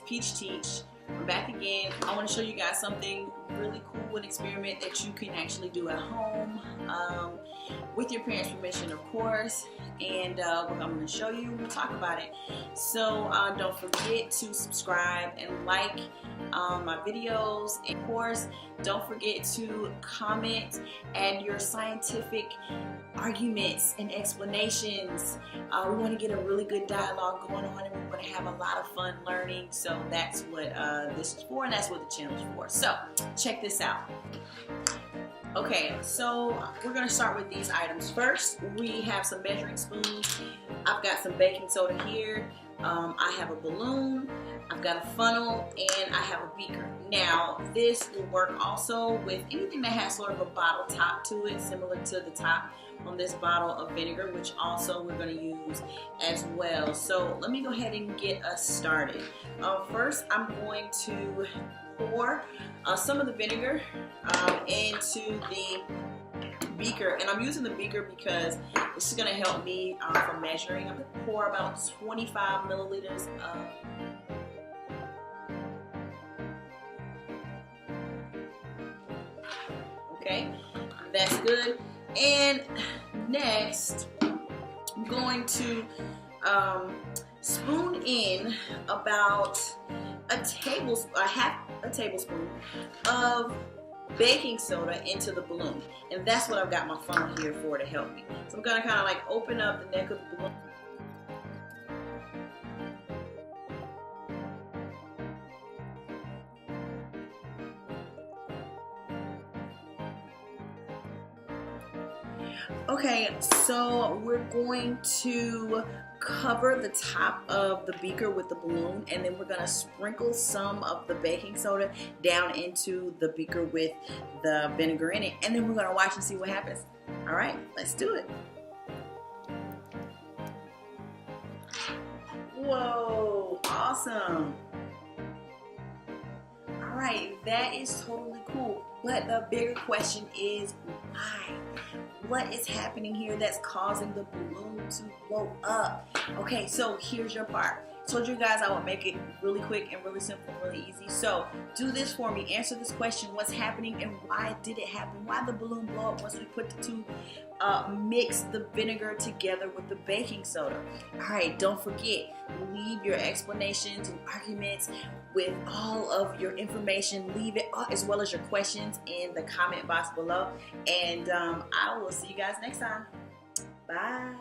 PeachTeach. I'm back again. I want to show you guys something really cool, an experiment that you can actually do at home with your parents' permission, of course. And what I'm going to show you, we'll talk about it. So don't forget to subscribe and like my videos. And of course, don't forget to comment and your scientific arguments and explanations. We want to get a really good dialogue going on, and we're going to have a lot of fun learning. So that's what this is for, and that's what the channel is for. So check this out. Okay, so we're going to start with these items. First, we have some measuring spoons. I've got some baking soda here. I have a balloon, I've got a funnel, and I have a beaker. Now, this will work also with anything that has sort of a bottle top to it, similar to the top on this bottle of vinegar, which also we're going to use as well. So let me go ahead and get us started. First, I'm going to pour some of the vinegar into the beaker, and I'm using the beaker because this is going to help me for measuring. I'm going to pour about 25 milliliters of okay, that's good. And next, I'm going to spoon in about half a tablespoon of baking soda into the balloon, and that's what I've got my funnel here for to help me. So I'm gonna kind of like open up the neck of the balloon. Okay, so we're going to cover the top of the beaker with the balloon, and then we're going to sprinkle some of the baking soda down into the beaker with the vinegar in it, and then we're going to watch and see what happens. All right, let's do it. Whoa, awesome. All right, that is totally cool, but the bigger question is why? What is happening here that's causing the balloon to blow up? Okay, so here's your part. I told you guys I would make it really quick and really simple and really easy. So do this for me. Answer this question. What's happening and why did it happen? Why did the balloon blow up once we put the two, mix the vinegar together with the baking soda? All right, don't forget, leave your explanations and arguments with all of your information. Leave it as well as your questions in the comment box below. And I will see you guys next time. Bye.